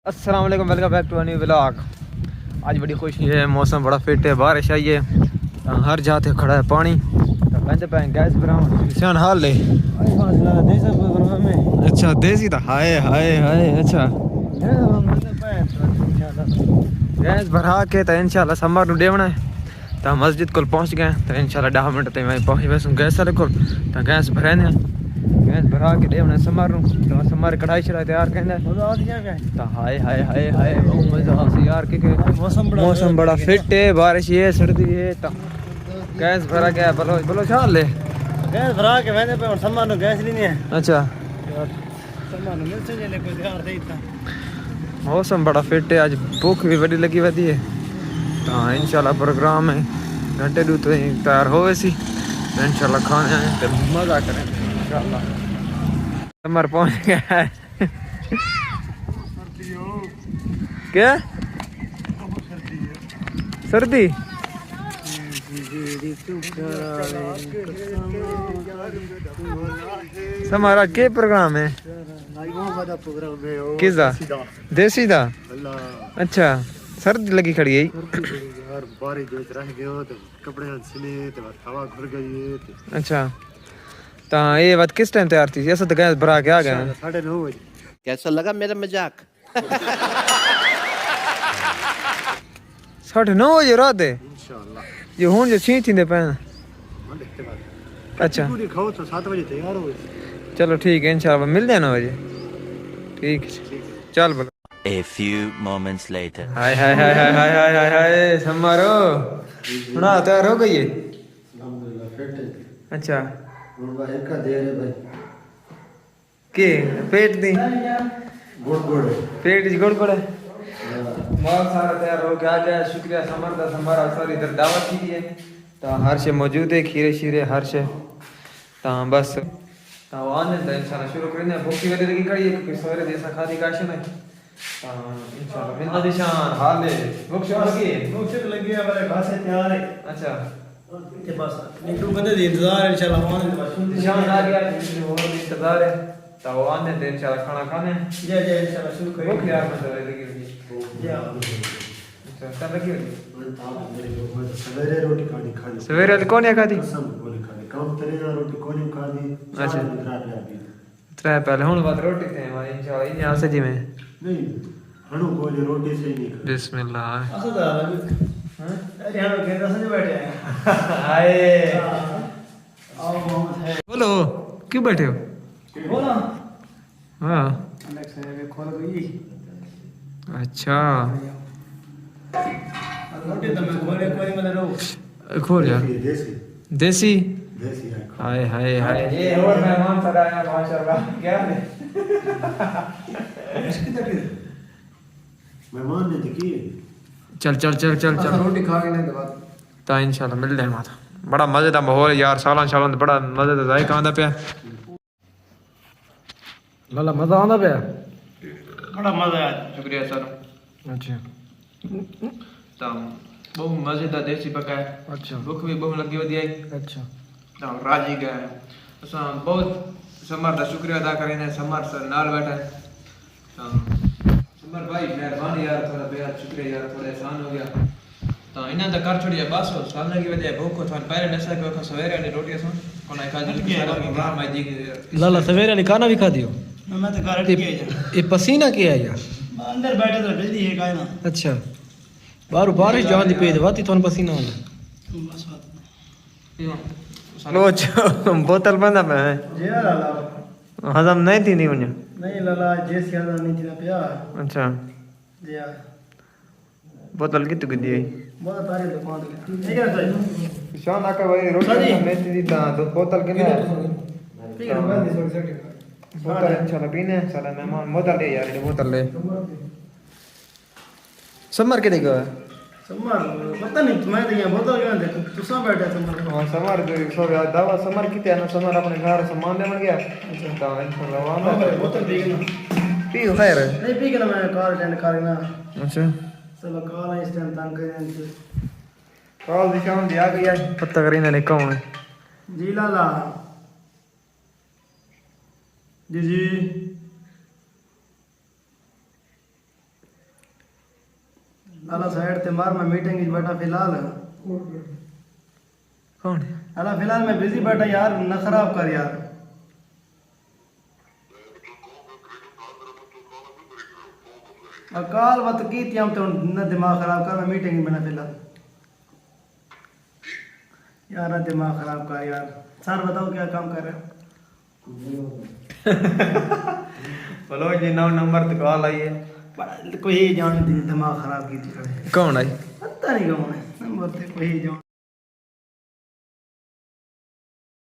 अस्सलाम वालेकुम, welcome back to new vlog. आज बड़ी खुशी है, मौसम बड़ा फिट है, बारिश आई है, हर जाते खड़ा है पानी। बंदे पे गैस भराऊं निशान हाल ले। अच्छा देसी था, हाय हाय हाय। अच्छा गैस भरा के तो इंशाल्लाह समर नु देवना है। तो मस्जिद को पहुंच गए तो इंशाल्लाह 10 मिनट तक मैं पहुंच वैसे गैस वाले को तो गैस भराने गैस भरा के देवना समर नु तो समर कढ़ाई चढ़ा तैयार कहंदा तो हाय हाय हाय हाय बहुत मजा आ यार के मौसम बड़ा फिट है, बारिश है, सर्दी है। तो गैस भरा गया, बोलो बोलो चाल ले गैस भरा के मैंने पे सम्मान नु गैस लेनी है। अच्छा सम्मान नु मिल से ले कोई तैयार दे इतना मौसम बड़ा फिट है, आज भूख भी बड़ी लगी हुई है। तो इंशाल्लाह प्रोग्राम है घंटे दो तो तैयार हो वैसी तो इंशाल्लाह खाने आए तो मज़ा करें इंशाल्लाह। समर पहुंच गया है। क्या सर्दी हमारा क्या प्रोग्राम है किसदा देसी दा। अच्छा सर्दी लगी खड़ी है यार बारिश जो रह गयो तो कपड़े सिले तो हवा घुर गई है। अच्छा तो ये बात किस टाइम तैयार थी? ऐसा तो गैस भरा के आ गए 9:30 बजे। कैसा लगा मेरा मजाक? 9:30 बजे रात है इंशाल्लाह ये हूं जो छी थी पैन। अच्छा पूरी खाओ तो 7 बजे तैयार हो। चलो ठीक है इंशाल्लाह मिल जाए 9 बजे। ठीक है चल बोलो। A few moments later. हाय हाय हाय हाय हाय हाय हाय हाय समारो सुना तैयार हो गई है। अल्हम्दुलिल्लाह फिट है। अच्छा मुर्गा एक का दे रे भाई के पेट दी गुड़ गुड़ पेट गुड़ गुड़ है बहुत सारा तैयार हो गया। आ गया शुक्रिया समर दा हमारा सारी इधर दावत की है तो हर शे मौजूद है, खीरे शीरे हर शे। तो बस तो आने तो इंशाल्लाह शुरू करने भूखी वाली लगी खड़ी है क्योंकि सवेरे जैसा खादी काशन है। इंशाल्लाह मिलना निशान हाल है भूख शो लगी लगी है मेरे घासे तैयार है। अच्छा के पास निकलू बंदे दी इंतजार है इंशाल्लाह आने के बाद निशान आ गया वो इंतजार है तो आने तो इंशाल्लाह खाना खाने जय जय इंशाल्लाह शुरू करेंगे। भूख यार मतलब लगी हुई या अच्छा कब लगी हुई सवेरे रोटी खानी सवेरे कौन है खादी कसम बोले खानी काम तेरे रोटी कोनी खानी। अच्छा। त्रै पहले हुन बात रोटी थे हमारी इंशाल्लाह यहां से जी में नहीं हणु कोई रोटी से ही नहीं खानी। बिस्मिल्लाह असदा हां अरे हम के दस में बैठे हैं। हाय आओ मोहम्मद है बोलो क्यों बैठे हो? बोला हां नेक्स्ट है खोल गई। अच्छा रोटी तो मैं खोले कोई मतलब रो खोल यार देसी देसी देसी है। हाय हाय हाय ये और मेहमान सर आया माशाल्लाह क्या है इसकी तकलीफ मेहमान ने तो की चल चल चल चल चल रोटी खा के नहीं तो बात ता इंशाल्लाह मिल जाए माता बड़ा मजे का माहौल यार सालों सालों तो बड़ा मजे का जायका आंदा पिया लाला मजा आंदा पिया बड़ा मजा आया। शुक्रिया सर। अच्छा तो बहुत मजेदार देसी पका है। अच्छा भूख भी बहुत लगी होती है। अच्छा तो राजी गए असा बहुत समर का शुक्रिया अदा करें समर सर नाल बैठा है तो समर भाई मेहरबानी यार थोड़ा बेहद शुक्रिया यार थोड़ा एहसान हो गया तो इन्हें तो कर छोड़िया बस हो सामने की वजह भूख को थोड़ा पहले नशा के वक्त सवेरे वाली रोटी सुन कोना खा दी सारा प्रोग्राम है जी लाला सवेरे वाली खाना भी खा दियो। मैं तो गारंटी किया जा ये पसीना क्या है यार? अंदर बैठे तो बिजली है काहे ना। अच्छा बाहर बारिश जान दी पेद वाती थोन पसीना होना बस बात लो बोतल बंद है जी लाला हजम नहीं थी नहीं उन्हें नहीं लाला जैसे याद नहीं थी ना पिया अच्छा जी यार बोतल कितनी की दी बहुत तारीफ दुकान ठीक है भाई शान आका भाई रोटी नहीं थी तो बोतल कितना है ठीक है मैं नहीं सोच सकती बोतल इंशाल्लाह पीने साला मेहमान बोतल ले यार ये बोतल ले समर के देगा समर पता नहीं मैं तो यहाँ बोतल क्यों देखो तू सब बैठा समर हां समर जो सो यार दवा समर की ना समर अपने घर सामान ले गया अच्छा तो इंशाल्लाह वहां बोतल पी गया पी खैर नहीं पी गया मैं कार अटेंड करना अच्छा सब कॉल है इस टाइम तंग करें कॉल दिखाऊं दिया गया पता करीने ने कौन है जी लाला जी जी अला साइड ते मार मैं मीटिंग में बैठा फिलहाल कौन अला फिलहाल मैं बिजी बैठा यार न खराब कर यार अकाल वत की थी हम तो न दिमाग खराब कर मैं मीटिंग में बैठा फिलहाल यार न दिमाग खराब कर यार सर बताओ क्या काम कर रहे हो बोलो जी 9 नंबर तो कॉल आई है कोई जान दिमाग खराब की थी कौन आई पता नहीं कौन है नंबर ते कोई जान